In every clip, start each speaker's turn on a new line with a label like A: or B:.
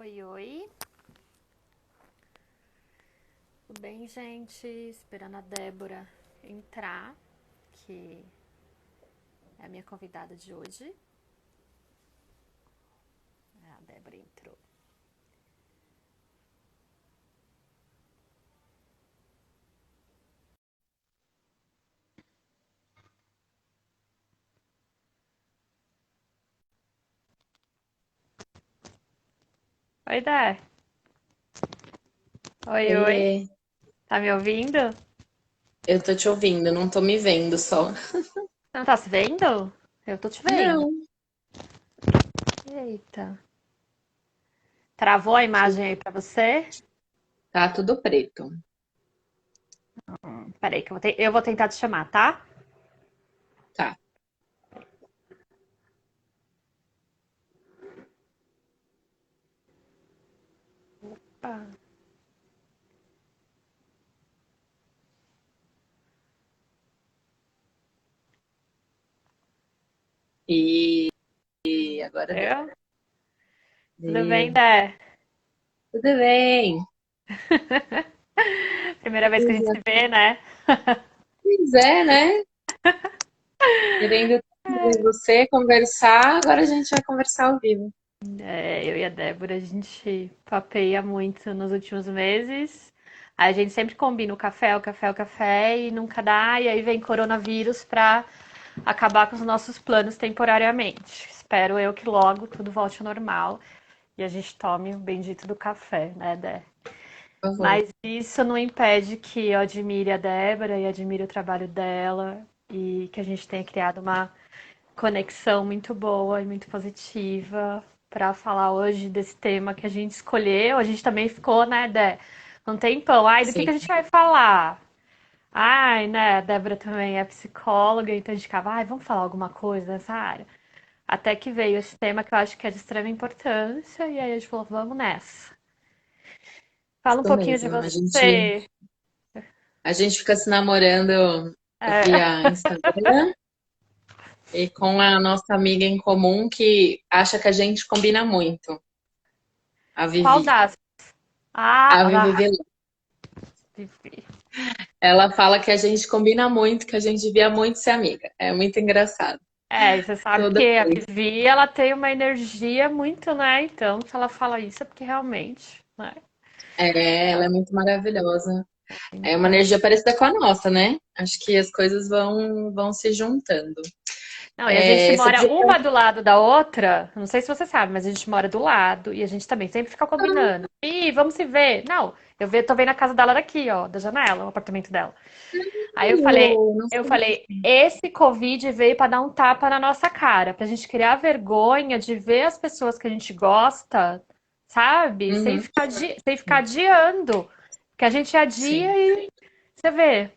A: Oi, oi. Tudo bem, gente? Esperando a Débora entrar, que é a minha convidada de hoje. A Débora entrou. Oi, Dé. Oi, oi.
B: Oiê,
A: Tá me ouvindo?
B: eu tô te ouvindo, não tô me vendo só.
A: Você não tá se vendo? Eu tô te vendo.
B: Não,
A: Eita. Travou a imagem aí pra você?
B: tá tudo preto.
A: Peraí, que eu vou tentar te chamar, tá?
B: Tá.
A: Ah.
B: E agora deu.
A: Eu? Tudo bem,
B: Deu.
A: Dé?
B: Tudo bem.
A: Primeira vez que a gente se vê, né?
B: Pois é, né? Querendo ver você conversar, agora a gente vai conversar ao vivo.
A: É, eu e a Débora, a gente papeia muito nos últimos meses. A gente sempre combina o café e nunca dá. E aí vem coronavírus pra acabar com os nossos planos temporariamente. Espero eu que logo tudo volte ao normal e a gente tome o bendito do café, né, Dé?
B: Por favor.
A: Mas isso não impede que eu admire a Débora e admire o trabalho dela e que a gente tenha criado uma conexão muito boa e muito positiva para falar hoje desse tema que a gente escolheu. A gente também ficou, né, Dé, um tempão. Ai, do que
B: Sim,
A: a gente vai falar? Ai, né, a Débora também é psicóloga, então a gente ficava, ai, vamos falar alguma coisa nessa área. Até que veio esse tema que eu acho que é de extrema importância, e aí a gente falou, vamos nessa. Fala um
B: isso
A: pouquinho de
B: mesmo.
A: você.
B: A gente fica se namorando
A: É,
B: via Instagram e com a nossa amiga em comum que acha que a gente combina muito. A
A: qual
B: Vivi.
A: das? Ah,
B: A Vivi
A: ah,
B: Veloso. Ela fala que a gente combina muito, que a gente devia muito ser amiga. É muito engraçado.
A: é, e você sabe
B: Toda
A: que a
B: vez.
A: Vivi, ela tem uma energia muito, né? Então, se ela fala isso é porque realmente, né?
B: É, ela é muito maravilhosa. É uma
A: Então,
B: energia parecida com a nossa, né? Acho que as coisas vão se juntando.
A: não, e a gente
B: É, você
A: mora
B: podia.
A: uma do lado da outra, não sei se você sabe, mas a gente mora do lado e a gente também sempre fica combinando. Ih, vamos se ver. Não, tô vendo a casa dela daqui, ó, da janela, o apartamento dela. Aí
B: Não
A: eu
B: sei.
A: falei, esse Covid veio para dar um tapa na nossa cara, pra gente criar vergonha de ver as pessoas que a gente gosta, sabe?
B: Uhum,
A: Sem ficar adiando. Que a gente
B: sim,
A: adia e você vê,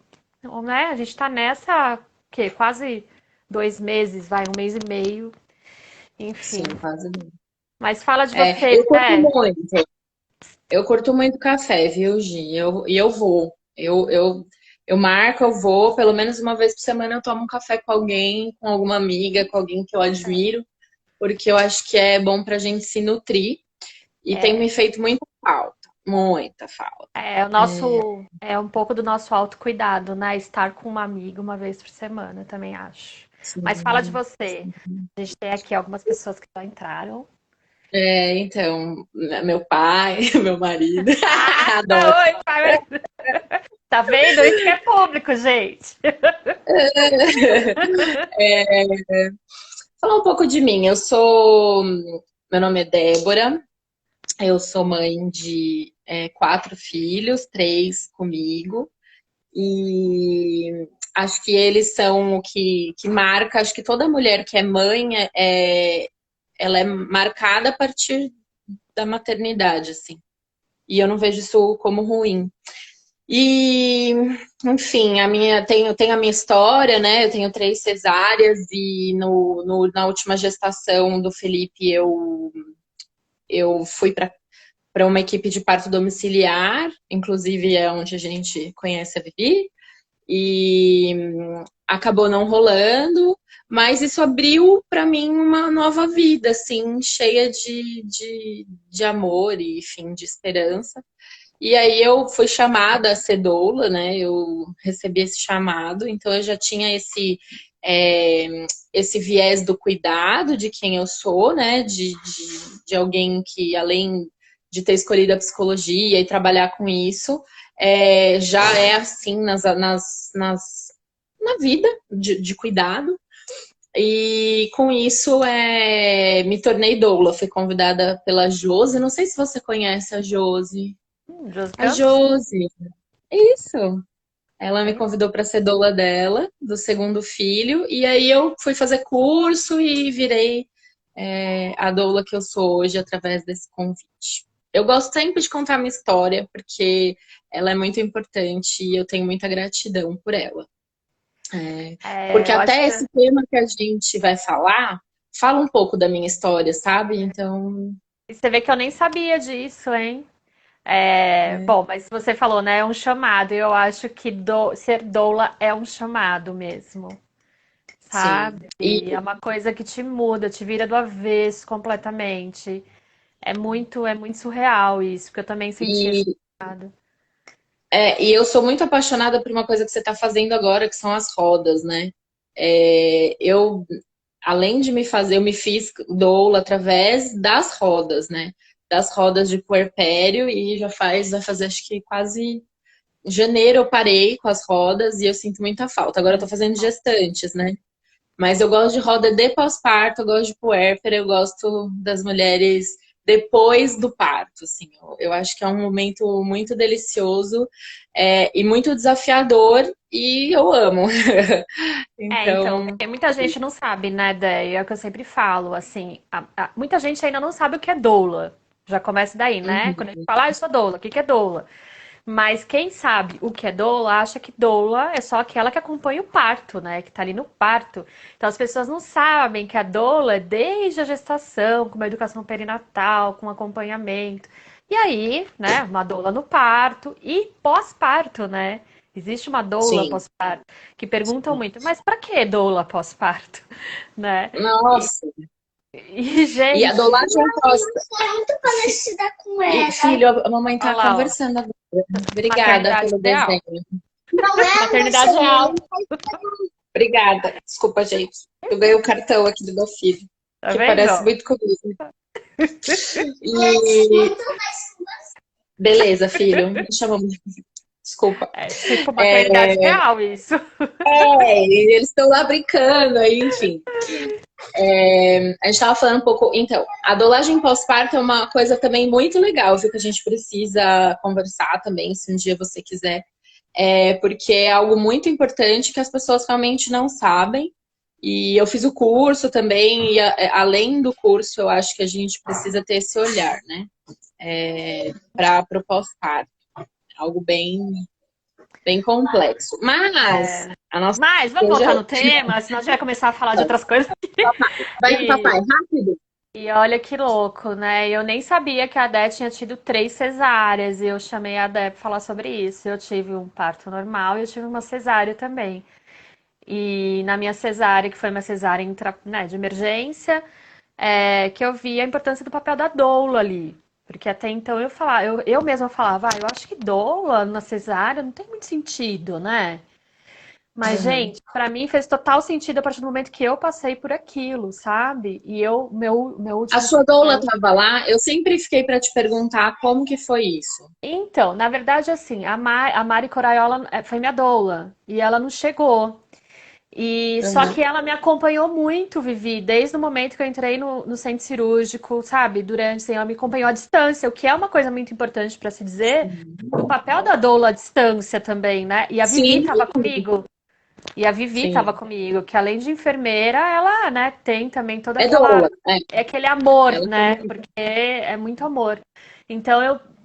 A: né? A gente tá nessa, que quase 2 meses, vai, 1 mês e meio,
B: sim,
A: enfim.
B: quase.
A: Mas fala de
B: É,
A: você, né?
B: eu curto muito café, viu, Gi? E eu vou. Eu marco, eu vou, pelo menos uma vez por semana eu tomo um café com alguém, com alguma amiga, com alguém que eu admiro, porque eu acho que é bom pra gente se nutrir e tem me
A: É,
B: feito muita falta, muita falta.
A: é o nosso, é um pouco do nosso autocuidado, né? Estar com uma amiga uma vez por semana, eu também acho. Mas fala de
B: Sim.
A: você. A gente tem aqui algumas pessoas que já entraram.
B: É, então, meu pai, meu marido, adoro.
A: Ah, oi, pai. Tá vendo? Isso que é público, gente.
B: Falar um pouco de mim. Meu nome é Débora, eu sou mãe de 4 filhos, 3 comigo, e acho que eles são o que marca. Acho que toda mulher que é mãe, ela é marcada a partir da maternidade, assim. E eu não vejo isso como ruim. E, enfim, tenho a minha história, né? Eu tenho 3 cesáreas e na última gestação do Felipe eu fui para uma equipe de parto domiciliar, inclusive é onde a gente conhece a Vivi, e acabou não rolando, mas isso abriu para mim uma nova vida, assim, cheia de amor e, enfim, de esperança. E aí eu fui chamada a ser doula, né? Eu recebi esse chamado, então eu já tinha esse viés do cuidado de quem eu sou, né? De alguém que, além de ter escolhido a psicologia e trabalhar com isso, já é assim na vida de cuidado. E com isso me tornei doula. Fui convidada pela Josi. Não sei se você conhece a Josi.
A: Josi
B: A
A: Campos?
B: Josi, isso. Ela me
A: Hein?
B: convidou para ser doula dela, do segundo filho, e aí eu fui fazer curso e virei a doula que eu sou hoje através desse convite. Eu gosto sempre de contar minha história, porque ela é muito importante e eu tenho muita gratidão por ela. Porque
A: Eu acho
B: até
A: que
B: esse tema que a gente vai falar, fala um pouco da minha história, sabe? Então,
A: você vê que eu nem sabia disso, hein? Bom, mas você falou, né? É um chamado. E eu acho que ser doula é um chamado mesmo,
B: sim.
A: sabe? E é uma coisa que te muda, te vira do avesso completamente. É muito surreal isso, porque eu também senti esse
B: E
A: chamado.
B: e eu sou muito apaixonada por uma coisa que você está fazendo agora, que são as rodas, né? Eu, além de me fazer, eu me fiz doula através das rodas, né? Das rodas de puerpério e vai fazer acho que quase janeiro eu parei com as rodas e eu sinto muita falta. Agora eu tô fazendo gestantes, né? Mas eu gosto de roda de pós-parto, eu gosto de puérpera, eu gosto das mulheres depois do parto, assim. Eu acho que é um momento muito delicioso e muito desafiador e eu amo.
A: Então,
B: Então,
A: porque muita gente não sabe, né, Déia? É o que eu sempre falo, assim, muita gente ainda não sabe o que é doula. Já começa daí, né? Quando a gente
B: uhum,
A: fala, eu sou doula, o que que é doula? Mas quem sabe o que é doula, acha que doula é só aquela que acompanha o parto, né? Que tá ali no parto. Então as pessoas não sabem que a doula é desde a gestação, com uma educação perinatal, com acompanhamento. E aí, né, uma doula no parto e pós-parto, né? Existe uma doula
B: sim.
A: pós-parto que perguntam muito, mas pra que doula pós-parto, né? E,
B: Nossa. E a
A: gente,
B: dolagem pós.
C: É muito parecida com
B: E,
C: ela.
B: filho, a mamãe
A: olha
B: tá
A: lá, ó,
B: conversando agora. Obrigada
A: maternidade
B: pelo
A: real.
B: desenho.
C: Não é, mas
A: Maternidade real,
B: Obrigada. Desculpa, gente. Eu ganhei o cartão aqui do meu filho,
A: tá
B: que parece
A: vendo?
B: muito comigo.
C: parece
B: E
C: muito mais com você.
B: beleza, filho. Me chamamos. Desculpa.
A: É tipo maternidade real isso.
B: Eles estão lá brincando, aí, enfim. A gente estava falando um pouco. Então, a dolagem pós-parto é uma coisa também muito legal, viu? Que a gente precisa conversar também, se um dia você quiser. Porque é algo muito importante que as pessoas realmente não sabem. E eu fiz o curso também, e além do curso, eu acho que a gente precisa ter esse olhar, né? Para o pós-parto. Algo bem complexo. Mas a nossa
A: Mas vamos voltar
B: igreja.
A: no tema, senão a gente vai começar a falar de outras coisas.
B: Vai com o
A: E,
B: papai, rápido.
A: e olha que louco, né? Eu nem sabia que a Dé tinha tido 3 cesáreas e eu chamei a Dé para falar sobre isso. Eu tive um parto normal e eu tive uma cesárea também. E na minha cesárea, que foi uma cesárea né, de emergência, que eu vi a importância do papel da doula ali. Porque até então eu mesma falava, eu acho que doula na cesárea não tem muito sentido, né? Mas,
B: Uhum.
A: gente, pra mim fez total sentido a partir do momento que eu passei por aquilo, sabe? E meu
B: A
A: último
B: sua doula
A: parto.
B: estava lá? Eu sempre fiquei para te perguntar como que foi isso.
A: Então, na verdade, assim, a Mari Coraiola foi minha doula e ela não chegou. E só
B: Uhum.
A: que ela me acompanhou muito, Vivi, desde o momento que eu entrei no centro cirúrgico, sabe? Durante, assim, ela me acompanhou à distância, o que é uma coisa muito importante para se dizer, do papel da doula à distância também, né? E a Vivi
B: Sim,
A: estava comigo. E a Vivi estava
B: sim.
A: comigo, que além de enfermeira, ela, né, tem também toda
B: É doula,
A: aquele amor,
B: ela
A: né?
B: também.
A: Porque é muito amor. Então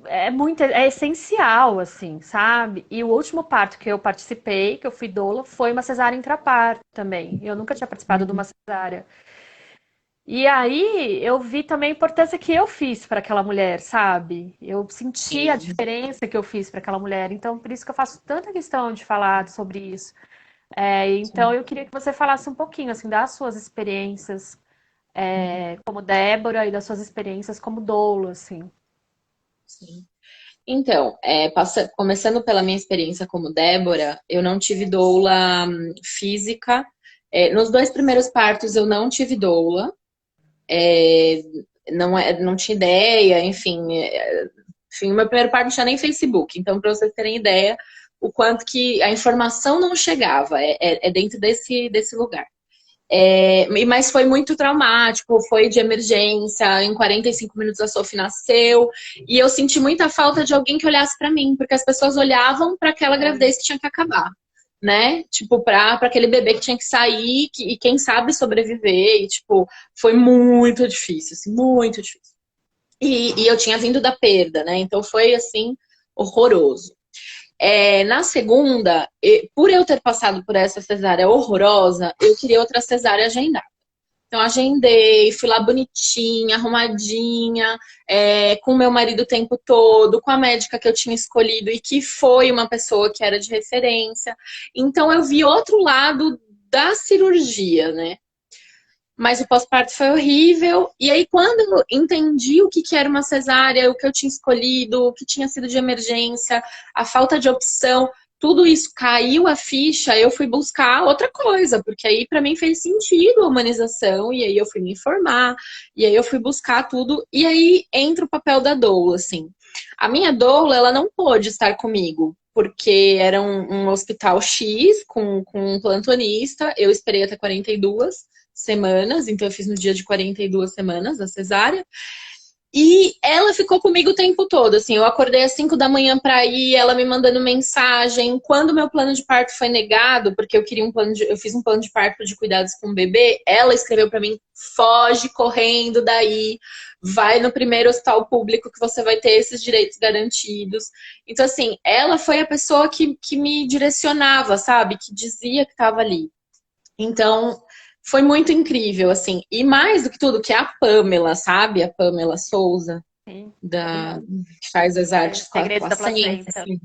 A: é essencial assim, sabe? E o último parto que eu participei, que eu fui doula, foi uma cesárea intraparto também. Eu nunca tinha participado de uma cesárea. E aí eu vi também a importância que eu fiz para aquela mulher, sabe? Eu senti a
B: Sim.
A: diferença que eu fiz para aquela mulher. Então, por isso que eu faço tanta questão de falar sobre isso. Então eu queria que você falasse um pouquinho assim das suas experiências como Débora e das suas experiências como doula, assim.
B: Sim. Então, começando pela minha experiência como Débora, eu não tive doula física. Nos dois primeiros partos eu não tive doula. É, não tinha ideia, enfim, o meu primeiro parto não tinha nem Facebook. Então, para vocês terem ideia, o quanto que a informação não chegava, é dentro desse lugar. Mas foi muito traumático, foi de emergência, em 45 minutos a Sophie nasceu, e eu senti muita falta de alguém que olhasse para mim, porque as pessoas olhavam para aquela gravidez que tinha que acabar, né? Tipo, para aquele bebê que tinha que sair e quem sabe sobreviver, e tipo, foi muito difícil, assim, muito difícil. E eu tinha vindo da perda, né? Então foi assim, horroroso. Na segunda, por eu ter passado por essa cesárea horrorosa, eu queria outra cesárea agendada. Então, agendei, fui lá bonitinha, arrumadinha, com meu marido o tempo todo, com a médica que eu tinha escolhido e que foi uma pessoa que era de referência. Então, eu vi outro lado da cirurgia, né? Mas o pós-parto foi horrível. E aí, quando eu entendi o que era uma cesárea, o que eu tinha escolhido, o que tinha sido de emergência, a falta de opção, tudo isso caiu a ficha, eu fui buscar outra coisa, porque aí para mim fez sentido a humanização, e aí eu fui me informar, e aí eu fui buscar tudo, e aí entra o papel da doula, assim. A minha doula, ela não pôde estar comigo, porque era um hospital X com um plantonista, eu esperei até 42 semanas, então eu fiz no dia de 42 semanas a cesárea. E ela ficou comigo o tempo todo, assim, eu acordei às 5 da manhã para ir, ela me mandando mensagem. Quando meu plano de parto foi negado, porque eu fiz um plano de parto de cuidados com o bebê, ela escreveu para mim: foge correndo daí, vai no primeiro hospital público que você vai ter esses direitos garantidos. Então, assim, ela foi a pessoa que me direcionava, sabe? Que dizia que estava ali. Então, foi muito incrível, assim. E mais do que tudo, que é a Pamela, sabe? A Pamela Souza,
A: Sim.
B: que faz as artes com a
A: Segredos da
B: placenta,
A: placenta.
B: assim.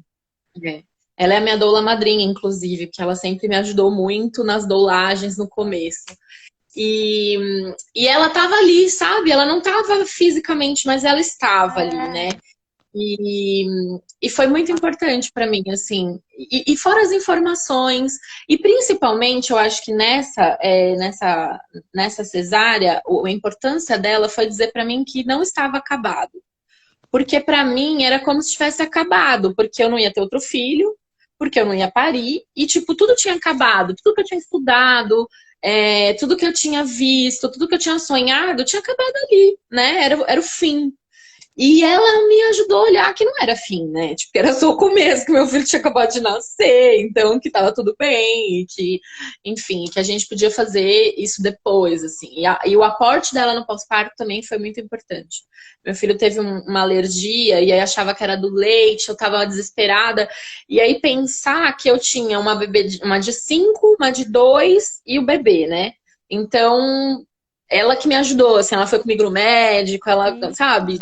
B: É. Ela é a minha doula madrinha, inclusive, porque ela sempre me ajudou muito nas doulagens no começo. E, e ela tava ali, sabe? Ela não tava fisicamente, mas ela estava ali, né? E, e foi muito importante para mim, assim. E fora as informações, e principalmente eu acho que nessa cesárea, a importância dela foi dizer para mim que não estava acabado. Porque para mim era como se tivesse acabado, porque eu não ia ter outro filho, porque eu não ia parir, e tipo, tudo tinha acabado, tudo que eu tinha estudado, tudo que eu tinha visto, tudo que eu tinha sonhado, tinha acabado ali, né? Era o fim. E ela me ajudou a olhar que não era fim, né? Tipo, que era só o começo, que meu filho tinha acabado de nascer, então que tava tudo bem, e que, enfim, que a gente podia fazer isso depois, assim. E o aporte dela no pós-parto também foi muito importante. Meu filho teve uma alergia, e aí achava que era do leite, eu tava desesperada. E aí pensar que eu tinha uma bebê, uma de 5, uma de 2 e o bebê, né? Então, ela que me ajudou, assim, ela foi comigo no médico, ela,
A: Sim.
B: sabe,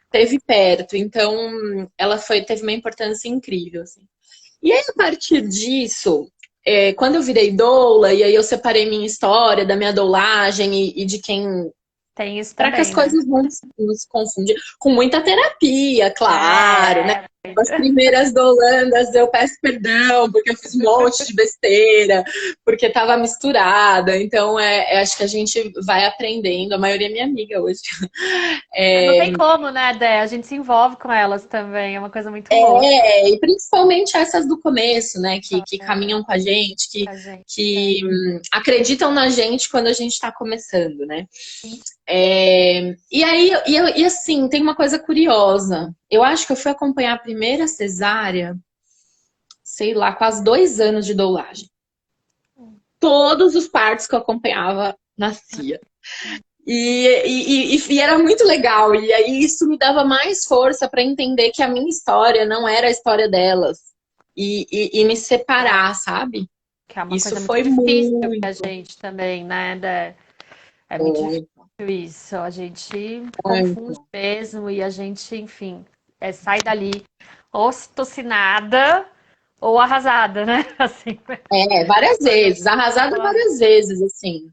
B: teve perto, então ela teve uma importância incrível, assim. E aí, a partir disso, quando eu virei doula, e aí eu separei minha história da minha doulagem e de quem.
A: Tem isso
B: Para que as
A: também, né?
B: coisas não se confundir. Com muita terapia, claro, né?
A: É,
B: As primeiras dolandas eu peço perdão, porque eu fiz um monte de besteira, porque estava misturada. Então, acho que a gente vai aprendendo. A maioria é minha amiga hoje.
A: não
B: É,
A: tem como, né, Dé? A gente se envolve com elas também, é uma coisa muito louca.
B: e principalmente essas do começo, né? Que
A: É,
B: caminham com a gente, que,
A: a gente.
B: que acreditam na gente quando a gente está começando, né?
A: Sim.
B: E aí, e assim, tem uma coisa curiosa. Eu acho que eu fui acompanhar a primeira cesárea, sei lá, quase 2 anos de doulagem. Todos os partos que eu acompanhava nascia. E era muito legal. E aí isso me dava mais força para entender que a minha história não era a história delas. E me separar, sabe?
A: Que é uma
B: Isso
A: coisa muito
B: foi
A: difícil pra
B: muito,
A: gente também, né, Dé? É muito difícil
B: muito,
A: isso. A gente confunde
B: muito.
A: mesmo e a gente, enfim, sai dali ocitocinada Ou arrasada, né? Assim,
B: Várias
A: quando eu
B: vezes, arrasada
A: falo,
B: várias vezes, assim.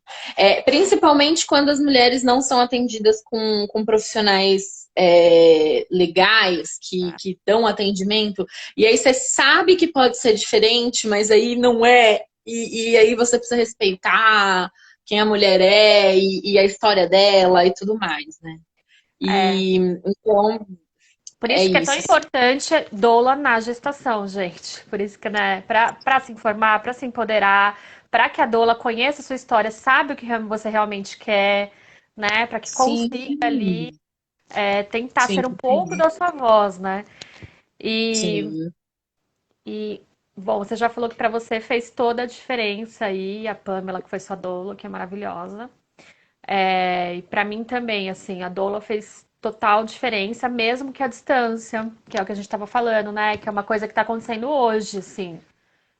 B: Principalmente quando as mulheres não são atendidas com profissionais legais que dão atendimento, e aí você sabe que pode ser diferente, mas aí não é, e aí você precisa respeitar quem a mulher é e a história dela e tudo mais, né?
A: é,
B: E então
A: por
B: é
A: isso que é tão
B: isso, assim.
A: importante doula na gestação, gente. Por isso que, né, para se informar, para se empoderar, para que a doula conheça a sua história, sabe o que você realmente quer, né, para que
B: Sim,
A: consiga ali tentar
B: sim,
A: ser um pouco da sua voz, né? E,
B: sim.
A: e bom, você já falou que para você fez toda a diferença aí, a Pamela, que foi sua doula, que é maravilhosa. E para mim também, assim, a doula fez total diferença, mesmo que a distância, que é o que a gente estava falando, né? Que é uma coisa que está acontecendo hoje, assim.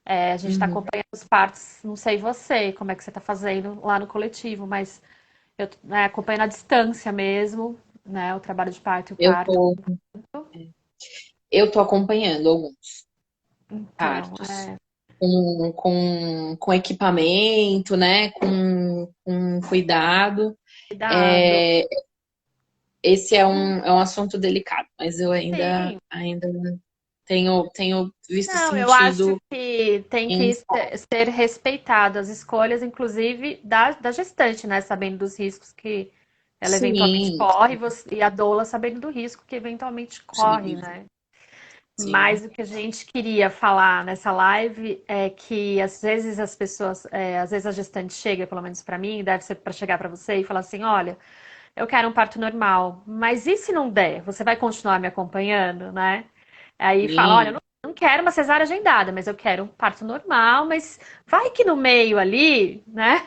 A: A gente está
B: Uhum.
A: acompanhando os partos, não sei você, como é que você está fazendo lá no coletivo, mas eu acompanhando a distância mesmo, né? O trabalho de parto e o
B: Eu
A: parto.
B: tô, eu tô acompanhando alguns
A: Então,
B: partos com equipamento, né? Com cuidado.
A: cuidado.
B: É, esse é um assunto delicado, mas eu ainda,
A: Sim.
B: ainda tenho visto
A: Não, eu acho
B: sentido
A: que tem
B: em
A: que ser respeitado as escolhas, inclusive da gestante, né? Sabendo dos riscos que ela eventualmente
B: sim,
A: corre, e a doula sabendo do risco que eventualmente corre,
B: sim,
A: né?
B: sim,
A: Mas o que a gente queria falar nessa live é que às vezes as pessoas, às vezes a gestante chega, pelo menos para mim, deve ser para chegar para você e falar assim: olha, eu quero um parto normal, mas e se não der? Você vai continuar me acompanhando, né? Aí fala, olha, eu
B: sim,
A: não quero uma cesárea agendada, mas eu quero um parto normal, mas vai que no meio ali, né?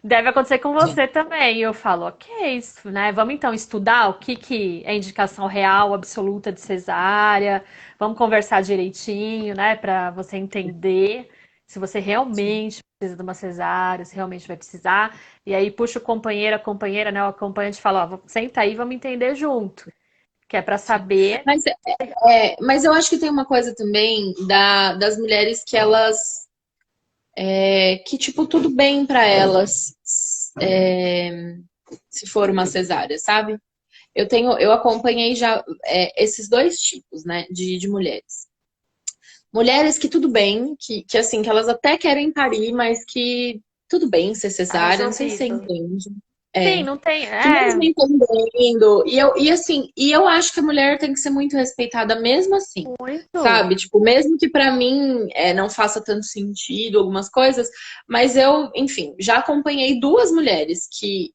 A: Deve acontecer com
B: sim,
A: você também. E eu falo, ok, isso, né? Vamos então estudar o que é indicação real, absoluta de cesárea. Vamos conversar direitinho, né? Para você entender se você
B: sim.
A: realmente precisa de uma cesárea, se realmente vai precisar. E aí puxa o companheiro, a companheira, né? O acompanhante fala, ó, senta aí, vamos entender junto. Que é para
B: Sim.
A: saber.
B: Mas eu acho que tem uma coisa também das mulheres que elas que tipo tudo bem pra elas se for uma cesárea, sabe? Eu acompanhei já esses dois tipos, né, de mulheres. Mulheres que tudo bem, que assim, que elas até querem parir, mas que tudo bem ser
A: Tá
B: cesárea, não sei se você
A: resolvido.
B: entende.
A: Sim,
B: É.
A: não tem.
B: Que mesmo entendendo, e eu acho que a mulher tem que ser muito respeitada mesmo assim,
A: Muito.
B: sabe? Tipo, mesmo que pra mim não faça tanto sentido algumas coisas, mas eu, enfim, já acompanhei duas mulheres que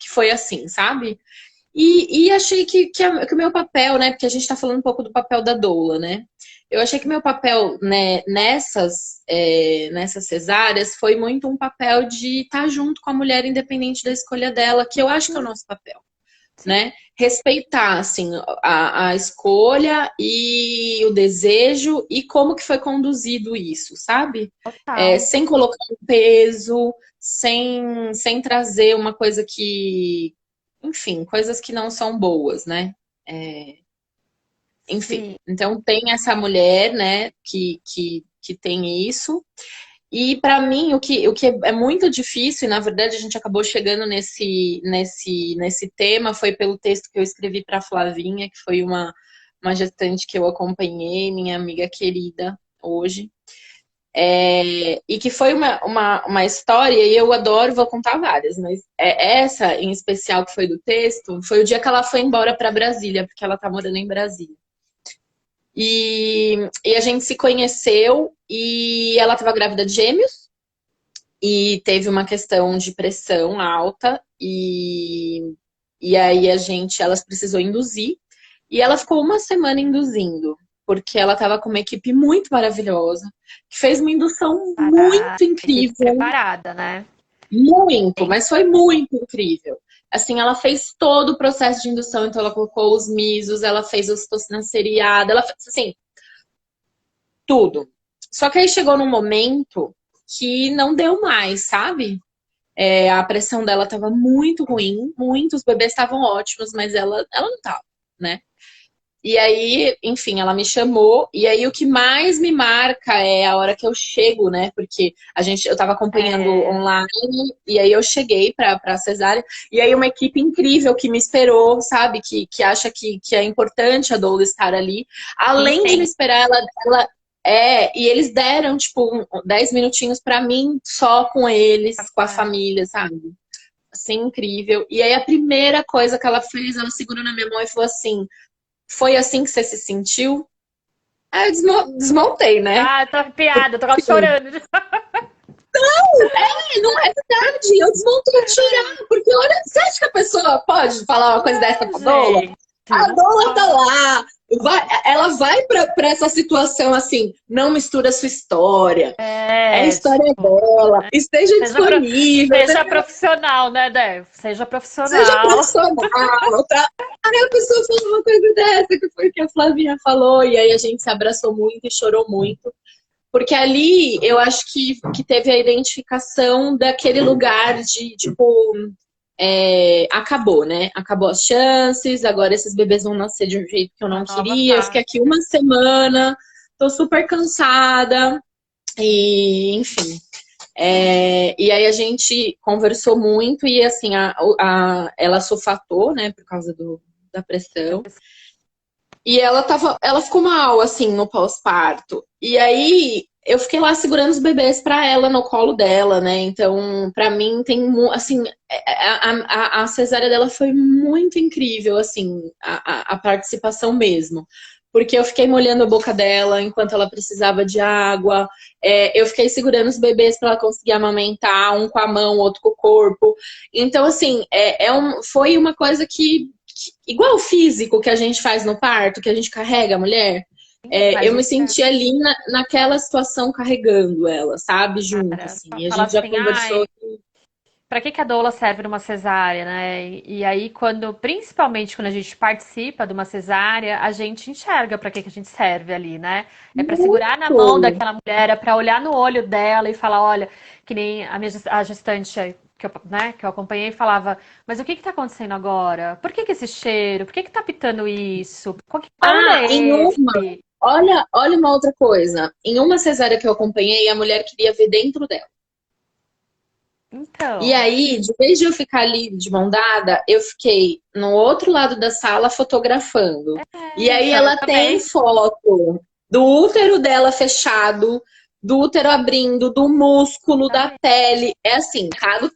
B: foi assim, sabe? E achei que o meu papel, né? Porque a gente está falando um pouco do papel da doula, né? Eu achei que meu papel, né, nessas cesáreas foi muito um papel de estar junto com a mulher, independente da escolha dela, que eu acho que é o nosso papel,
A: Sim,
B: né? Respeitar, assim, a escolha e o desejo e como que foi conduzido isso, sabe?
A: total.
B: Sem colocar um peso, sem trazer uma coisa enfim, coisas que não são boas, né? É, enfim,
A: Sim.
B: então tem essa mulher, né, que tem isso. E para mim, o que é muito difícil, e na verdade a gente acabou chegando nesse tema, foi pelo texto que eu escrevi para Flavinha, que foi uma gestante que eu acompanhei, minha amiga querida hoje. E que foi uma história, e eu adoro, vou contar várias, mas essa em especial que foi do texto, foi o dia que ela foi embora para Brasília, porque ela tá morando em Brasília. E a gente se conheceu e ela estava grávida de gêmeos e teve uma questão de pressão alta e aí elas precisou induzir e ela ficou uma semana induzindo porque ela estava com uma equipe muito maravilhosa que fez uma indução
A: Preparada,
B: muito
A: equipe
B: incrível,
A: preparada, né?
B: muito,
A: Tem.
B: mas foi muito incrível. Assim, ela fez todo o processo de indução, então ela colocou os misos, ela fez ocitocina seriada, ela fez assim, tudo. Só que aí chegou num momento que não deu mais, sabe? A pressão dela estava muito ruim, muitos bebês estavam ótimos, mas ela não estava, né? E aí, enfim, ela me chamou. E aí, o que mais me marca é a hora que eu chego, né? Porque eu tava acompanhando
A: É,
B: online, e aí eu cheguei pra cesárea. E aí, uma equipe incrível que me esperou, sabe? Que acha que é importante a doula estar ali.
A: que
B: Além de me
A: entende.
B: esperar, e eles deram, tipo, 10 minutinhos pra mim, só com eles, com a família, sabe? Assim, incrível. E aí, a primeira coisa que ela fez, ela segurou na minha mão e falou assim: foi assim que você se sentiu? Aí eu desmontei, né?
A: Ah, eu tô arrepiada, eu tô quase chorando.
B: Não é verdade, eu desmontei de chorar, porque olha, você acha que a pessoa pode falar uma coisa dessa
A: Não,
B: pra doula?
A: gente,
B: A
A: não
B: doula tá
A: pode.
B: lá, ela vai pra essa situação assim, não mistura a sua história, é a
A: É,
B: história
A: tipo,
B: dela, esteja
A: seja, pro-
B: disponível,
A: seja profissional, né, Dé? Seja
B: seja
A: profissional.
B: profissional, tá? Aí a pessoa falou uma coisa dessa, que foi o que a Flavinha falou, e aí a gente se abraçou muito e chorou muito. Porque ali eu acho que teve a identificação daquele lugar de, tipo, acabou, né? Acabou as chances, agora esses bebês vão nascer de um jeito que eu
A: Uma
B: não
A: nova
B: queria. Eu fiquei
A: fase.
B: aqui uma semana, tô super cansada, e enfim. E aí a gente conversou muito e assim, ela sulfatou, né, por causa da pressão. E ela ficou mal, assim, no pós-parto. E aí, eu fiquei lá segurando os bebês pra ela no colo dela, né? Então, pra mim, assim, a cesárea dela foi muito incrível, assim, a participação mesmo. Porque eu fiquei molhando a boca dela enquanto ela precisava de água. Eu fiquei segurando os bebês para ela conseguir amamentar, um com a mão, outro com o corpo. Então, assim, foi uma coisa igual o físico que a gente faz no parto, que a gente carrega a mulher,
A: Mas
B: eu me
A: isso,
B: senti ali naquela situação carregando ela, sabe? Junto,
A: cara,
B: assim. E a
A: falar
B: gente já
A: assim,
B: conversou.
A: ai, para que que a doula serve numa cesárea, né? E aí, principalmente quando a gente participa de uma cesárea, a gente enxerga para que que a gente serve ali, né? É para segurar na mão
B: Muito!
A: daquela mulher, é para olhar no olho dela e falar, olha, que nem a gestante que eu acompanhei falava, mas o que que tá acontecendo agora? Por que que esse cheiro? Por que que tá pitando isso? Que barulho
B: Ah,
A: é
B: em uma,
A: esse?
B: olha uma outra coisa. Em uma cesárea que eu acompanhei, a mulher queria ver dentro dela. E
A: Então,
B: aí, de vez de eu ficar ali de mão dada, eu fiquei no outro lado da sala fotografando. E aí
A: então, eu
B: ela tem
A: também.
B: foto do útero dela fechado, do útero abrindo, do músculo, da
A: Também.
B: pele. É assim, claro,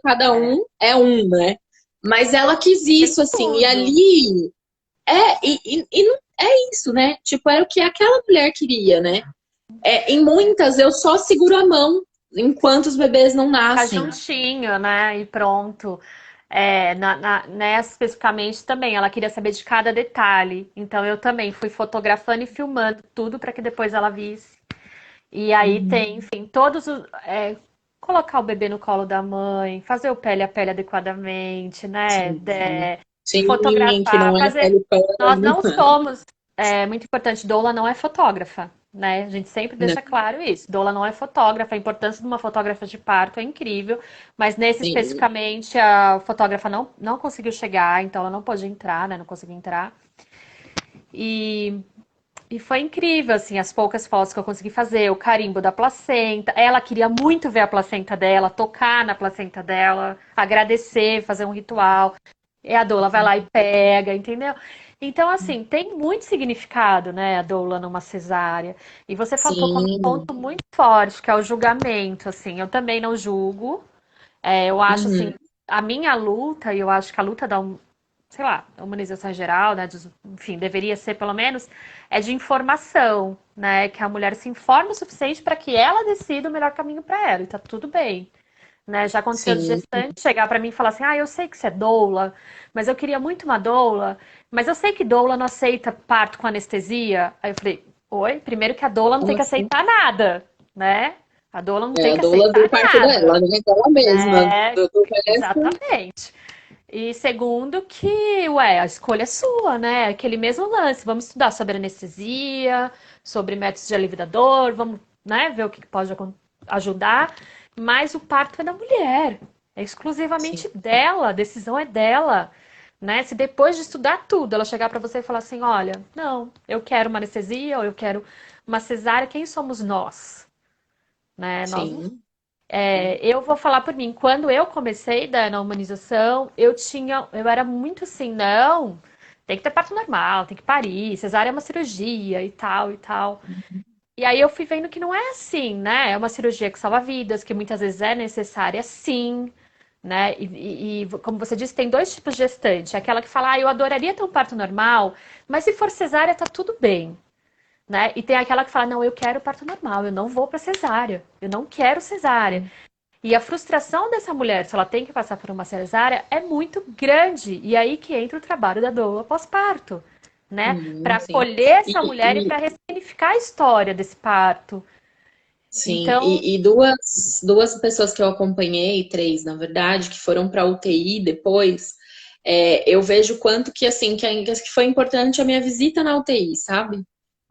B: cada
A: É,
B: um é um, né? Mas ela quis
A: tem
B: isso, assim, e
A: tudo.
B: ali e não é isso, né? Tipo, era o que aquela mulher queria, né? Em muitas eu só seguro a mão enquanto os bebês não
A: Ficar
B: nascem.
A: juntinho, né? E pronto. Nessa especificamente também, ela queria saber de cada detalhe. Então eu também fui fotografando e filmando tudo para que depois ela visse. E aí tem, enfim, colocar o bebê no colo da mãe, fazer o pele a pele adequadamente, né?
B: Sim, sim, que
A: Fotografar,
B: não é
A: fazer.
B: pele
A: Nós
B: pano.
A: não somos, muito importante, doula não é fotógrafa, né? A gente sempre
B: Não,
A: deixa claro isso. Doula não é fotógrafa, a importância de uma fotógrafa de parto é incrível, mas nesse
B: sim,
A: especificamente a fotógrafa não conseguiu chegar, então ela não pôde entrar, né? Não conseguiu entrar. E e foi incrível, assim, as poucas fotos que eu consegui fazer, o carimbo da placenta. Ela queria muito ver a placenta dela, tocar na placenta dela, agradecer, fazer um ritual. E a doula vai lá e pega, entendeu? Então, assim, tem muito significado, né, a doula numa cesárea. E você tocou num
B: sim.
A: ponto muito forte, que é o julgamento, assim. Eu também não julgo. Eu acho, assim,
B: Uhum,
A: a minha luta, e eu acho que a luta sei lá, a humanização em geral, né, enfim, deveria ser pelo menos, é de informação, né, que a mulher se informe o suficiente para que ela decida o melhor caminho para ela, e tá tudo bem, né? Já aconteceu de
B: sim.
A: gestante chegar para mim e falar assim: "Ah, eu sei que você é doula, mas eu queria muito uma doula, mas eu sei que doula não aceita parto com anestesia". Aí eu falei: "Oi, primeiro que a doula não tem
B: Como
A: que
B: assim?
A: aceitar nada, né? A doula não tem
B: A
A: que
B: doula do
A: aceitar
B: parto
A: nada,
B: dela, né? Dela mesma.
A: né?"
B: Do resto.
A: Exatamente. E segundo que, ué, a escolha é sua, né? Aquele mesmo lance. Vamos estudar sobre anestesia, sobre métodos de alívio da dor, vamos, né, ver o que pode ajudar. Mas o parto é da mulher. É
B: Sim,
A: exclusivamente dela, a decisão é dela. né? Se depois de estudar tudo, ela chegar pra você e falar assim, olha, não, eu quero uma anestesia ou eu quero uma cesárea, quem somos nós? Né? Nós não.
B: Sim.
A: Eu vou falar por mim. Quando eu comecei na humanização, eu era muito assim, não, tem que ter parto normal, tem que parir, cesárea é uma cirurgia e tal e tal. E aí eu fui vendo que não é assim, né? É uma cirurgia que salva vidas, que muitas vezes é necessária, sim, né? E como você disse, tem dois tipos de gestante. Aquela que fala, eu adoraria ter um parto normal, mas se for cesárea, tá tudo bem, né? E tem aquela que fala, não, eu quero parto normal, eu não vou para cesárea, eu não quero cesárea. E a frustração dessa mulher, se ela tem que passar por uma cesárea, é muito grande. E aí que entra o trabalho da doula pós-parto, né? Para
B: Sim.
A: acolher essa
B: E,
A: mulher e para ressignificar a história desse parto.
B: sim,
A: Então,
B: e duas pessoas que eu acompanhei, três, na verdade, que foram para UTI depois, eu vejo quanto que, assim, que foi importante a minha visita na UTI, sabe?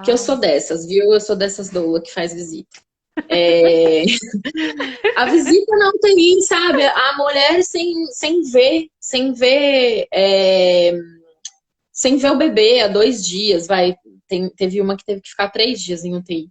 B: Que eu
A: ai,
B: sou dessas, viu? Eu sou dessas doula que faz visita. É, a visita na UTI, sabe? A mulher sem ver o bebê há 2 dias, vai. Teve uma que teve que ficar 3 dias em UTI.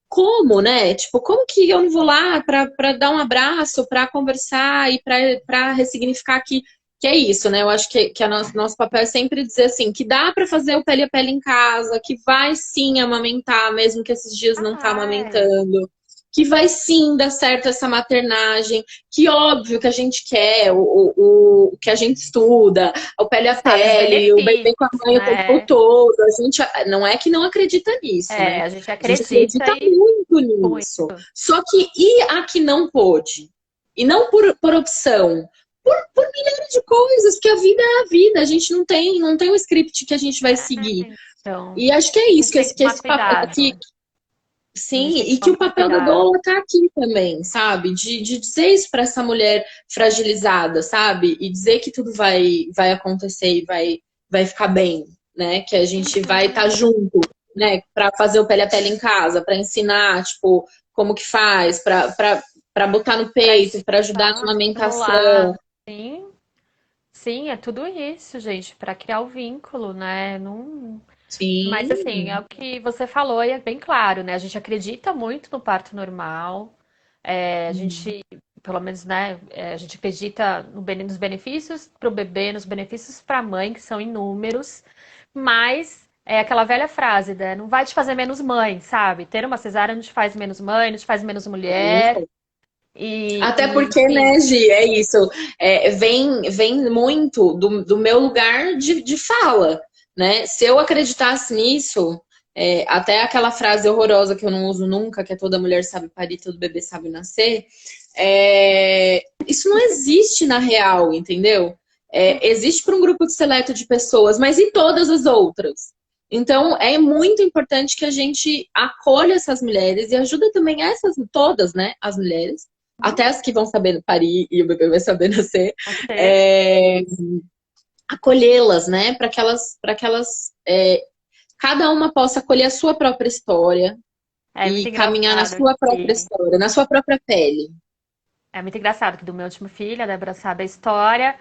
B: Como, né? Tipo, como que eu não vou lá para dar um abraço, para conversar e para ressignificar que é isso, né? Eu acho que nosso papel é sempre dizer assim, que dá para fazer o pele a pele em casa, que vai sim amamentar, mesmo que esses dias não tá
A: ai,
B: amamentando, que vai sim dar certo essa maternagem, que óbvio que a gente quer, o que a gente estuda, o pele a
A: sabe os
B: pele, o bebê com a
A: benefícios,
B: mãe o tempo
A: né?
B: todo. A gente não é que não acredita nisso, né?
A: A gente
B: A gente
A: acredita
B: acredita
A: e
B: muito
A: muito.
B: nisso. Só que e a que não pôde? E não por opção, por milhares de coisas, porque a vida é a vida. A gente não tem um script que a gente vai seguir.
A: Então,
B: E acho que é
A: a
B: isso,
A: gente tem que tomar
B: que
A: cuidado. A
B: sim,
A: gente tem que
B: e
A: tomar
B: que o
A: muito
B: papel da
A: cuidado.
B: doula tá aqui também, sabe? De dizer isso para essa mulher fragilizada, sabe? E dizer que tudo vai acontecer e vai ficar bem, né? Que a gente vai estar
A: Uhum.
B: junto, né? Para fazer o pele a pele em casa, para ensinar, tipo, como que faz, para botar no
A: Para
B: peito, para ajudar na
A: estimular,
B: amamentação.
A: estimular. Sim, sim, é tudo isso, gente, para criar o vínculo, né? Não. Mas assim, é
B: Sim.
A: o que você falou e é bem claro, né? A gente acredita muito no parto normal. A gente, pelo menos, né? A gente acredita nos benefícios para o bebê, nos benefícios para a mãe, que são inúmeros. Mas é aquela velha frase, né? Não vai te fazer menos mãe, sabe? Ter uma cesárea não te faz menos mãe, não te faz menos mulher.
B: Até porque,
A: Enfim,
B: né, Gi, é isso. Vem muito do meu lugar de fala, né? Se eu acreditasse nisso, até aquela frase horrorosa que eu não uso nunca, que é toda mulher sabe parir, todo bebê sabe nascer, isso não existe na real, entendeu? Existe para um grupo de seleto de pessoas, mas e todas as outras? Então, é muito importante que a gente acolha essas mulheres e ajuda também essas, todas, né, as mulheres, até as que vão saber parir e o bebê vai saber nascer,
A: você
B: é, acolhê-las, né? Cada uma possa acolher a sua própria história
A: é muito
B: e caminhar na
A: engraçado
B: sua própria
A: que
B: história, na sua própria pele.
A: É muito engraçado que do meu último filho, a Débora sabe a história.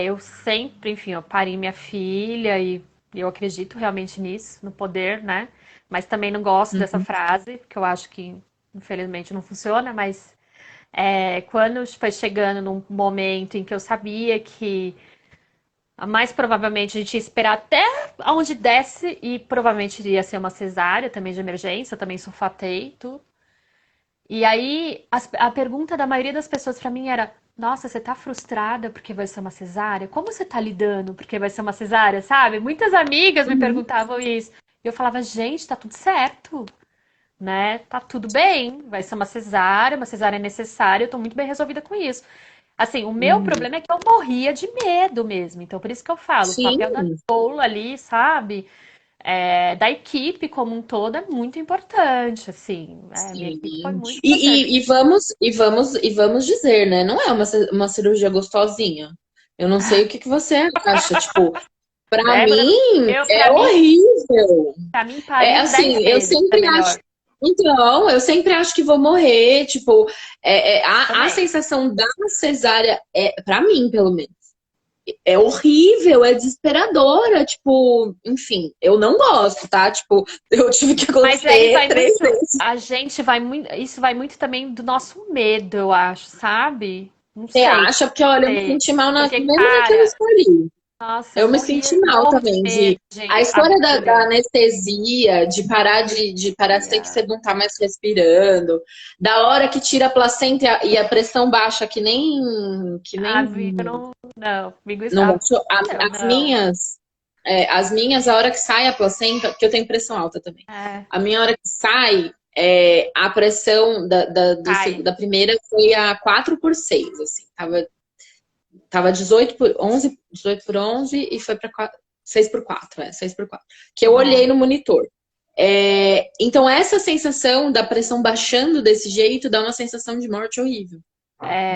A: Eu sempre, enfim, eu pari minha filha e eu acredito realmente nisso, no poder, né? Mas também não gosto dessa
B: Uhum.
A: frase, porque eu acho que, infelizmente, não funciona. Mas quando foi chegando num momento em que eu sabia que mais provavelmente a gente ia esperar até onde desce e provavelmente iria ser uma cesárea também de emergência, eu também sulfatei tudo. E aí, a pergunta da maioria das pessoas pra mim era: Nossa, você tá frustrada porque vai ser uma cesárea? Como você tá lidando porque vai ser uma cesárea, sabe? Muitas amigas me
B: Uhum.
A: perguntavam isso. E eu falava: Gente, tá tudo certo, né? Tá tudo bem. Vai ser uma cesárea é necessária, eu tô muito bem resolvida com isso. Assim, o meu
B: Uhum.
A: problema é que eu morria de medo mesmo. Então, por isso que eu falo: o
B: Sim,
A: papel da doula ali, sabe? Da equipe como um todo é muito importante, assim. Minha
B: sim.
A: equipe foi muito importante.
B: E vamos dizer, né? Não é uma cirurgia gostosinha. Eu não sei o que você acha. Tipo, pra
A: Débora,
B: mim é horrível.
A: pra mim
B: É
A: parir 10
B: assim, eu
A: vezes é
B: sempre acho.
A: melhor.
B: Então, eu sempre acho que vou morrer. Tipo, a
A: Também.
B: sensação da cesárea para mim, pelo menos. é horrível, é desesperadora, tipo, enfim, eu não gosto, tá? Tipo, eu tive que
A: Mas aí
B: acontecer
A: vai
B: 3
A: muito,
B: vezes.
A: a gente vai muito, isso vai muito também do nosso medo, eu acho, sabe? Não
B: Você
A: sei.
B: acha? Porque, olha, eu me
A: Sei.
B: senti mal
A: Porque,
B: mesmo naquela
A: cara,
B: escolhi.
A: nossa, eu
B: Eu me senti mal
A: morro de
B: também
A: medo,
B: de a
A: gente.
B: história da
A: Agulha.
B: anestesia, de parar de parece que você não tá mais respirando, da hora que tira a placenta e a pressão baixa que nem
A: Amiga, não, amigo, isso,
B: não baixou. As
A: não.
B: minhas, as minhas, a hora que sai a placenta, porque eu tenho pressão alta também.
A: É,
B: A minha hora que sai, a pressão
A: ai,
B: da primeira foi a 4/6, assim. Tava 18/11 e foi para 6/4, 6/4. Que eu olhei
A: nossa,
B: no monitor. Então, essa sensação da pressão baixando desse jeito dá uma sensação de morte horrível.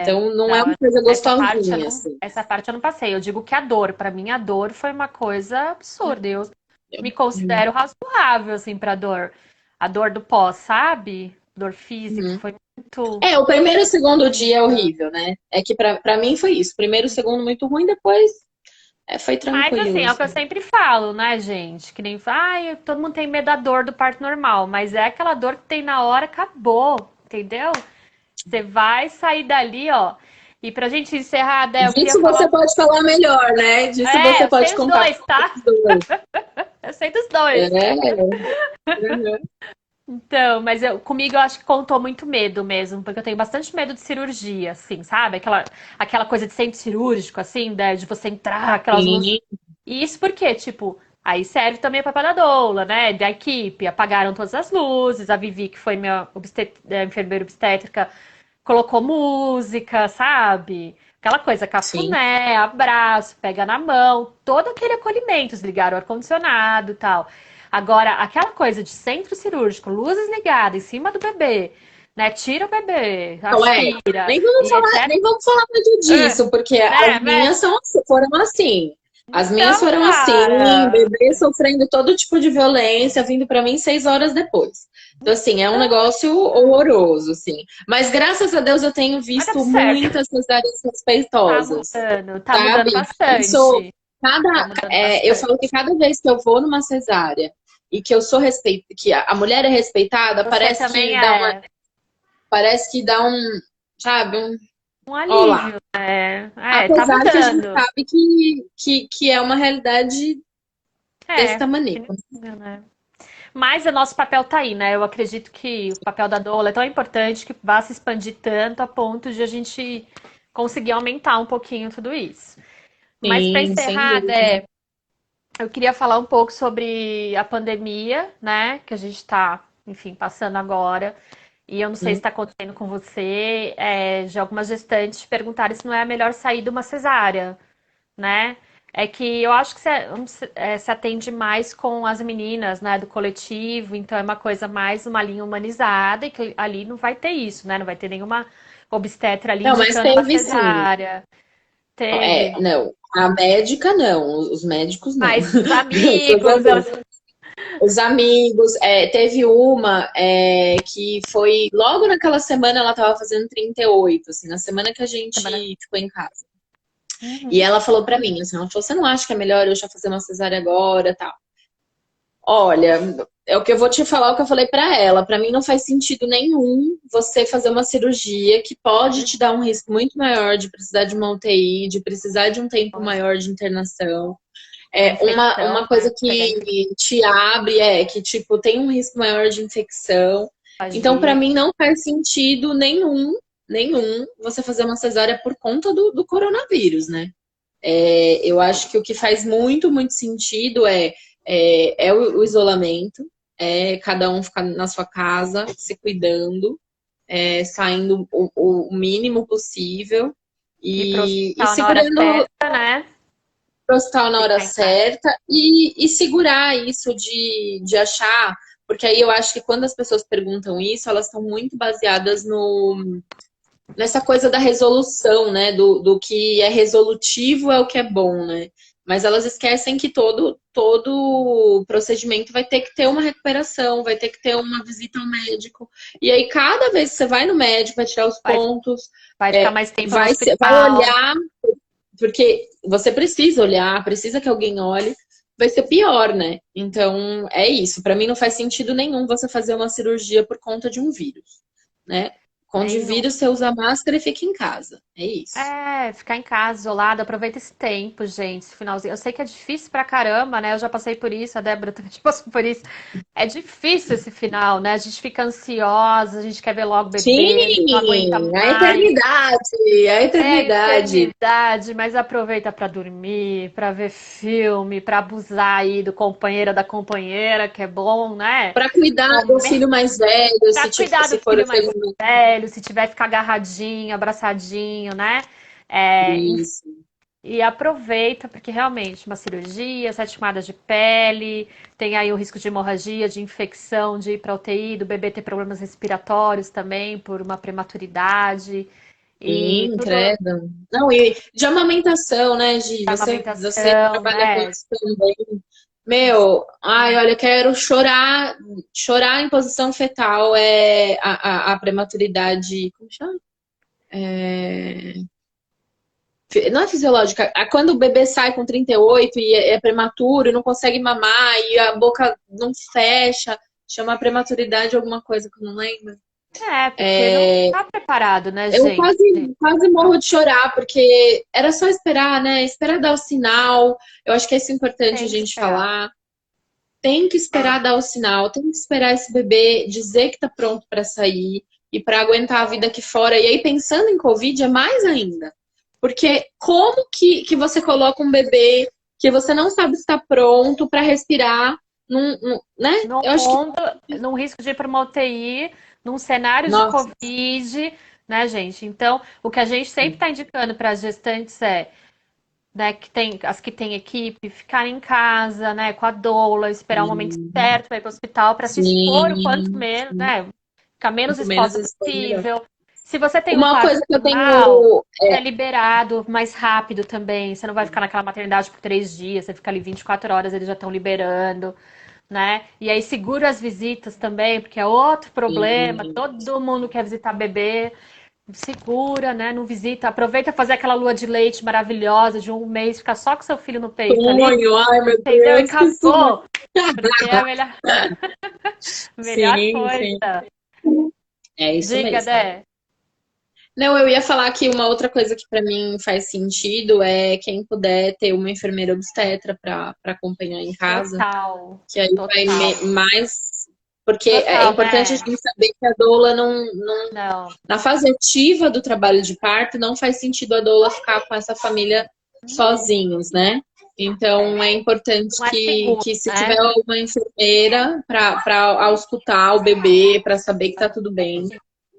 B: Então, não é
A: não,
B: uma coisa
A: essa parte
B: gostosinha, assim.
A: essa parte eu não passei. Eu digo que a dor, pra mim, a dor foi uma coisa absurda. Eu me considero razoável, assim, pra dor. A dor do pós, sabe? Dor física,
B: Uhum.
A: foi muito.
B: O primeiro e o segundo dia é horrível, né? É que pra mim foi isso. Primeiro e o segundo muito ruim, depois foi
A: Mas assim,
B: tranquilo,
A: é o que eu
B: assim.
A: sempre falo, né, gente? Que nem ai, todo mundo tem medo da dor do parto normal, mas é aquela dor que tem na hora, acabou, entendeu? Você vai sair dali, ó. E pra gente encerrar, Dé, eu queria
B: Disso
A: falar.
B: você pode falar melhor, né? Disso você
A: Eu sei
B: pode
A: os
B: contar
A: dois,
B: para
A: tá?
B: os dois.
A: Eu sei dos dois.
B: É. Uhum.
A: Então, mas comigo eu acho que contou muito medo mesmo, porque eu tenho bastante medo de cirurgia, assim, sabe? Aquela coisa de centro cirúrgico, assim, de você entrar, aquelas luzes.
B: Sim,
A: E isso porque, tipo, aí serve também para da doula, né? Da equipe. Apagaram todas as luzes. A Vivi, que foi minha enfermeira obstétrica, colocou música, sabe? Aquela coisa,
B: sim.
A: cafuné, abraço, pega na mão, todo aquele acolhimento, desligaram o ar-condicionado e tal. Agora, aquela coisa de centro cirúrgico, luzes ligadas em cima do bebê, né? Tira o bebê,
B: Não
A: aspira e etc.
B: nem vamos falar muito
A: É,
B: disso, porque as
A: né?
B: minhas foram assim. As minhas
A: Então,
B: foram assim,
A: cara.
B: bebê sofrendo todo tipo de violência, vindo pra mim 6 horas depois. Então, assim, é um negócio horroroso, assim. Mas graças a Deus eu tenho
A: Vai dar
B: visto
A: certo.
B: muitas cesáreas respeitosas,
A: Tá mudando
B: sabe? Isso,
A: bastante. Tá mudando
B: eu
A: bastante.
B: falo que cada vez que eu vou numa cesárea e que eu sou que a mulher é respeitada,
A: Você também é
B: parece que dá um, sabe,
A: um
B: ó lá.
A: alívio, né? Tá
B: Apesar que a gente
A: mudando.
B: sabe que é uma realidade desse
A: É,
B: tamanico.
A: né? Mas o nosso papel tá aí, né? Eu acredito que o papel da doula é tão importante que vai se expandir tanto a ponto de a gente conseguir aumentar um pouquinho tudo isso. Mas para
B: Sim, sem
A: encerrar,
B: dúvida.
A: Dé, eu queria falar um pouco sobre a pandemia, né? Que a gente está, enfim, passando agora. E eu não sei se
B: Hum.
A: está acontecendo com você, de algumas gestantes perguntarem se não é melhor sair de uma cesárea, né? É que eu acho que se atende mais com as meninas, né, do coletivo, então é uma coisa mais uma linha humanizada e que ali não vai ter isso, né? Não vai ter nenhuma obstetra ali
B: Não, mas
A: indicando uma
B: teve sim.
A: cesárea. Teve.
B: Não. A médica não, os médicos não.
A: Mas os
B: Seus
A: amigos,
B: amigos. Os amigos, teve uma que foi logo naquela semana ela tava fazendo 38, assim, na semana que a
A: semana.
B: gente ficou em casa. E
A: Uhum.
B: ela falou pra mim, assim, ela falou, você não acha que é melhor eu já fazer uma cesárea agora, tal? Olha, é o que eu vou te falar, o que eu falei pra ela. Pra mim não faz sentido nenhum você fazer uma cirurgia que pode te dar um risco muito maior de precisar de uma UTI, de precisar de um tempo maior de internação.
A: Uma
B: Uma
A: infecção,
B: coisa
A: né? Pegar
B: que te abre, que tipo, tem um risco maior de infecção. Então, pra
A: infecção.
B: mim, não faz sentido nenhum, você fazer uma cesárea por conta do coronavírus, né? Eu acho que o que faz muito sentido é o isolamento, é cada um ficar na sua casa, se cuidando, saindo o mínimo possível
A: Ir pro
B: e
A: hospital na hora
B: segurando
A: certa, né?
B: o hospital na hora
A: Ficar em casa.
B: certa e segurar isso de achar, porque aí eu acho que quando as pessoas perguntam isso, elas estão muito baseadas nessa coisa da resolução, né? Do que é resolutivo é o que é bom, né? Mas elas esquecem que todo procedimento vai ter que ter uma recuperação, vai ter que ter uma visita ao médico. E aí, cada vez que você vai no médico, vai tirar os
A: Vai,
B: pontos,
A: vai ficar mais tempo no
B: vai
A: hospital.
B: olhar, porque você precisa olhar, precisa que alguém olhe, vai ser pior, né? Então, é isso. Pra mim não faz sentido nenhum você fazer uma cirurgia por conta de um vírus, né? Com de
A: Nenhum.
B: vírus, você usa máscara e fica em casa. É isso.
A: É, ficar em casa, isolado, aproveita esse tempo, gente, esse finalzinho. Eu sei que é difícil pra caramba, né? Eu já passei por isso, a Débora também já passou por isso. É difícil esse final, né? A gente fica ansiosa, a gente quer ver logo o bebê, a gente não aguenta
B: Sim, a
A: mais.
B: eternidade, a
A: É
B: eternidade.
A: eternidade, mas aproveita pra dormir, pra ver filme, pra abusar aí do companheiro ou da companheira, que é bom, né?
B: Para cuidar do
A: Comer,
B: filho mais velho,
A: pra cuidar do
B: se for o
A: filho mais
B: segundo.
A: velho, se tiver ficar agarradinho, abraçadinho, né? É,
B: Isso.
A: e aproveita, porque realmente uma cirurgia, 7 camadas de pele, tem aí o risco de hemorragia, de infecção, de ir para UTI, do bebê ter problemas respiratórios também por uma prematuridade. E
B: Sim,
A: tudo
B: credo. Não, e de amamentação, né, Gi?
A: da
B: Você
A: amamentação,
B: trabalha com
A: né?
B: isso também. Meu, ai, olha, quero chorar. Chorar em posição fetal é a prematuridade. Como chama? Não é fisiológica. Quando o bebê sai com 38 e é prematuro e não consegue mamar e a boca não fecha, chama prematuridade alguma coisa que eu não lembro.
A: É, porque não tá preparado, né,
B: Eu
A: gente?
B: quase morro de chorar, porque era só esperar, né? Esperar dar o sinal. Eu acho que é isso importante a
A: Tem que
B: gente
A: esperar.
B: falar. Tem que esperar dar o sinal, tem que esperar esse bebê dizer que tá pronto para sair e para aguentar a vida aqui fora. E aí, pensando em Covid, é mais ainda. Porque como que você coloca um bebê que você não sabe se está pronto para respirar, né?
A: No
B: Eu acho que.
A: mundo, num risco de ir para uma UTI, num cenário de
B: Nossa,
A: Covid, né, gente? Então, o que a gente sempre está indicando para as gestantes é, né, que tem as que têm equipe, ficarem em casa, né, com a doula, esperar o momento
B: sim,
A: certo para ir para o hospital, para se expor o quanto
B: sim,
A: menos,
B: sim.
A: né, ficar menos
B: Quanto menos
A: exposta
B: expor, melhor.
A: possível. Se você tem um
B: Uma
A: parto
B: coisa que eu
A: normal,
B: tenho.
A: é liberado mais rápido também. Você não vai ficar naquela maternidade por 3 dias, você fica ali 24 horas, eles já estão liberando, né? E aí segura as visitas também, porque é outro problema.
B: Sim.
A: Todo mundo quer visitar bebê. Segura, né? Não visita. Aproveita fazer aquela lua de leite maravilhosa de 1 mês, ficar só com seu filho no peito ali,
B: Sonho, ai meu
A: entendeu? E
B: Deus, que sonho.
A: acabou. Porque é a melhor, melhor
B: Sim, sim.
A: coisa.
B: É isso
A: Diga,
B: mesmo.
A: Dé.
B: Não, eu ia falar que uma outra coisa que para mim faz sentido é quem puder ter uma enfermeira obstetra para acompanhar em casa,
A: Total.
B: que aí vai
A: Total.
B: mais. Porque é
A: Total,
B: importante a
A: né?
B: gente saber que a doula
A: Não.
B: na fase ativa do trabalho de parto, não faz sentido a doula ficar com essa família sozinhos, né? Então é importante
A: Não é seguro,
B: que se tiver
A: né?
B: uma enfermeira para auscultar o bebê, para saber que tá tudo bem,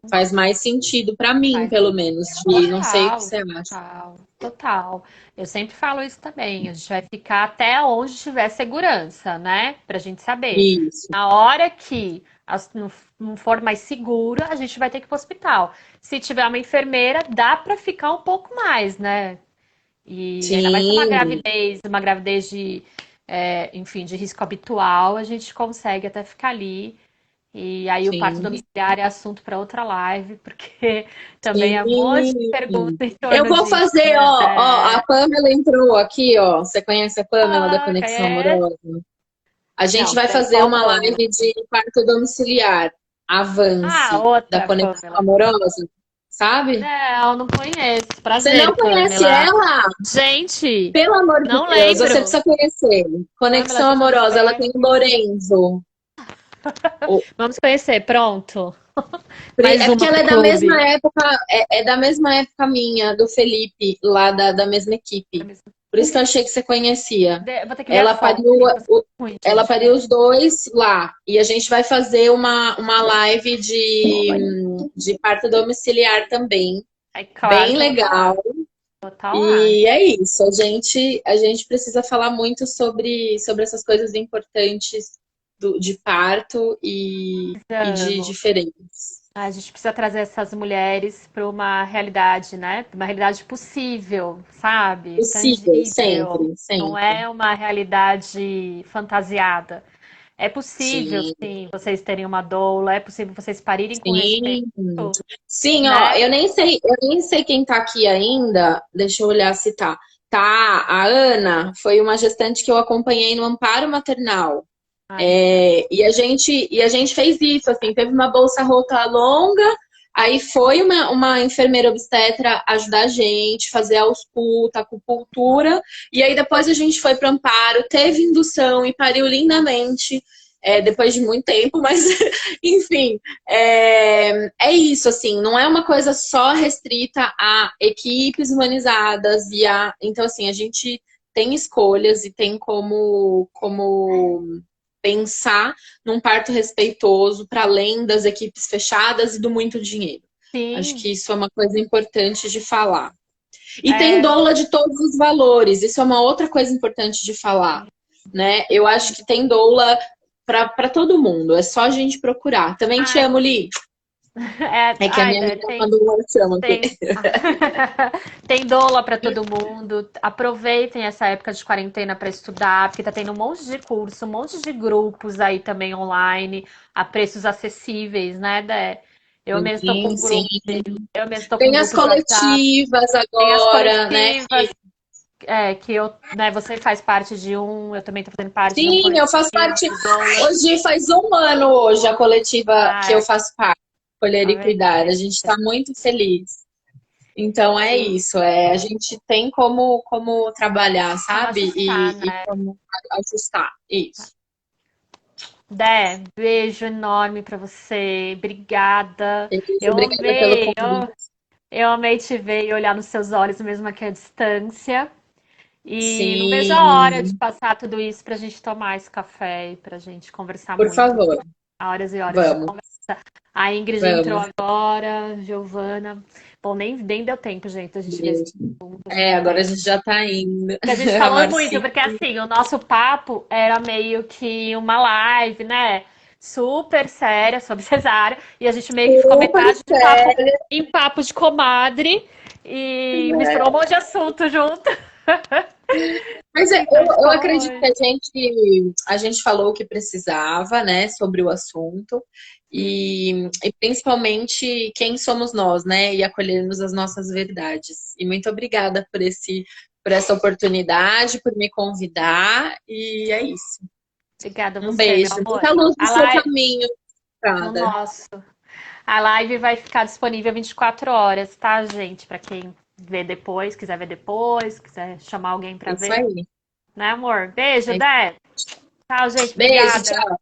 B: faz mais sentido para mim,
A: Faz
B: pelo menos, de não sei o que
A: total,
B: você acha.
A: total, total. Eu sempre falo isso também. A gente vai ficar até onde tiver segurança, né? Pra gente saber.
B: Isso.
A: Na hora que não for mais seguro, a gente vai ter que ir pro hospital. Se tiver uma enfermeira, dá pra ficar um pouco mais, né? E ainda mais se é
B: Sim,
A: uma gravidez de, enfim, de risco habitual, a gente consegue até ficar ali. E aí o parto
B: sim,
A: domiciliar é assunto para outra live, porque também é um monte de
B: sim.
A: perguntas em
B: Eu
A: torno
B: vou
A: disso,
B: fazer,
A: né?
B: a Pamela entrou aqui, ó. Você conhece a Pamela da
A: Ah,
B: Conexão
A: conhece?
B: Amorosa? A gente
A: Não,
B: vai
A: sei.
B: fazer
A: Qual
B: uma live
A: Pamela?
B: de parto domiciliar,
A: Ah,
B: Avance, da
A: outra
B: Conexão
A: Pamela.
B: Amorosa, sabe?
A: Não, não conheço.
B: Você
A: Prazer,
B: não conhece
A: Pamela.
B: ela?
A: Gente,
B: Pelo amor de
A: não
B: Deus, você
A: lembro.
B: precisa conhecer.
A: Pamela,
B: Conexão
A: deixa eu
B: Amorosa, ela
A: ver.
B: tem o Lorenzo. O-
A: Vamos conhecer, pronto. Mais
B: É porque
A: uma
B: ela
A: pro
B: é da mesma
A: clube.
B: época, é da mesma época minha, do Felipe, lá da mesma equipe. Por isso que eu achei que você conhecia.
A: Vou ter que ver a
B: Ela
A: foto,
B: pariu,
A: porque eu sou ruim,
B: ela
A: gente.
B: pariu os dois lá. E a gente vai fazer uma live de parto domiciliar também.
A: É claro
B: Bem
A: que eu vou estar lá.
B: legal.
A: Vou estar lá.
B: E é isso. A gente precisa falar muito sobre essas coisas importantes de parto e de
A: Amo.
B: diferentes.
A: A gente precisa trazer essas mulheres para uma realidade, né? Pra uma realidade possível, sabe?
B: Possível,
A: Tangível.
B: sempre,
A: Não
B: sempre.
A: é uma realidade fantasiada. É possível,
B: Sim,
A: sim, vocês terem uma doula, é possível vocês parirem com respeito,
B: sim. Sim, ó,
A: né?
B: eu nem sei quem tá aqui ainda. Deixa eu olhar se tá. tá, a Ana foi uma gestante que eu acompanhei no Amparo Maternal.
A: Ai,
B: E a gente fez isso, assim, teve uma bolsa rota longa, aí foi uma enfermeira obstetra ajudar a gente, fazer a ausculta, acupuntura, e aí depois a gente foi para Amparo, teve indução e pariu lindamente, depois de muito tempo, mas enfim, é isso, assim, não é uma coisa só restrita a equipes humanizadas então assim, a gente tem escolhas e tem como pensar num parto respeitoso para além das equipes fechadas e do muito dinheiro. Acho
A: sim,
B: que isso é uma coisa importante de falar. E tem
A: é,
B: doula de todos os valores, isso é uma outra coisa importante de falar, né? Eu acho que tem doula para todo mundo, é só a gente procurar. Também te
A: ai,
B: amo, Li. É que a minha
A: Dé,
B: amiga mandou um chama aqui.
A: tem, tem doula para todo mundo. Aproveitem essa época de quarentena para estudar, porque tá tendo um monte de curso, um monte de grupos aí também online, a preços acessíveis, né, Dé? Eu mesmo estou com
B: Sim,
A: um
B: sim.
A: grupo, eu mesmo estou com um
B: Tem as
A: grupo de WhatsApp,
B: coletivas
A: tem as
B: agora, né?
A: coletivas, que eu, né, você faz parte de um, eu também estou fazendo parte de um
B: Sim, eu faço
A: coletivo
B: parte.
A: de doulas.
B: Hoje faz um ano hoje a coletiva que eu
A: Ah,
B: faço parte, Colher
A: tá
B: e
A: vendo?
B: Cuidar. A gente está muito feliz. Então é isso, a gente tem como trabalhar,
A: Como
B: sabe?
A: ajustar,
B: E
A: né?
B: como ajustar. Isso.
A: Dé, beijo enorme pra você. Obrigada.
B: Beijo,
A: Eu
B: obrigada pelo
A: amei,
B: convite.
A: eu amei te ver e olhar nos seus olhos, mesmo aqui à distância. E não vejo a hora de
B: Sim,
A: passar tudo isso pra gente tomar esse café e pra gente conversar
B: por
A: muito.
B: favor,
A: Horas e horas de
B: vamos,
A: conversa. A Ingrid entrou
B: vamos.
A: agora, Giovana. Bom, nem deu tempo, gente, a gente ver esse
B: Beijo.
A: assunto, assim, não
B: Agora a
A: deu.
B: gente já está indo.
A: Que a gente
B: A
A: falou muito,
B: Marcinha.
A: porque assim, o nosso papo era meio que uma live, né? Super séria sobre cesárea, e a gente meio que ficou
B: Super
A: metade de papo
B: sério.
A: em papo de comadre e misturou um monte de assunto junto.
B: Mas
A: Então a gente
B: eu
A: falou
B: acredito que
A: hoje.
B: a gente falou o que precisava, né, sobre o assunto e principalmente quem somos nós, né, e acolhermos as nossas verdades. E muito obrigada por essa oportunidade, por me convidar e é isso.
A: Obrigada a
B: Um
A: você, meu
B: beijo,
A: amor.
B: muita luz no
A: A
B: seu
A: live,
B: caminho,
A: no
B: Prada.
A: nosso. A live vai ficar disponível 24 horas, tá, gente? Pra quem vê depois, quiser ver depois, quiser chamar alguém pra
B: Isso
A: ver,
B: aí.
A: né, amor? Beijo,
B: É-
A: Dé. Tchau, gente.
B: Beijo,
A: Obrigada.
B: tchau.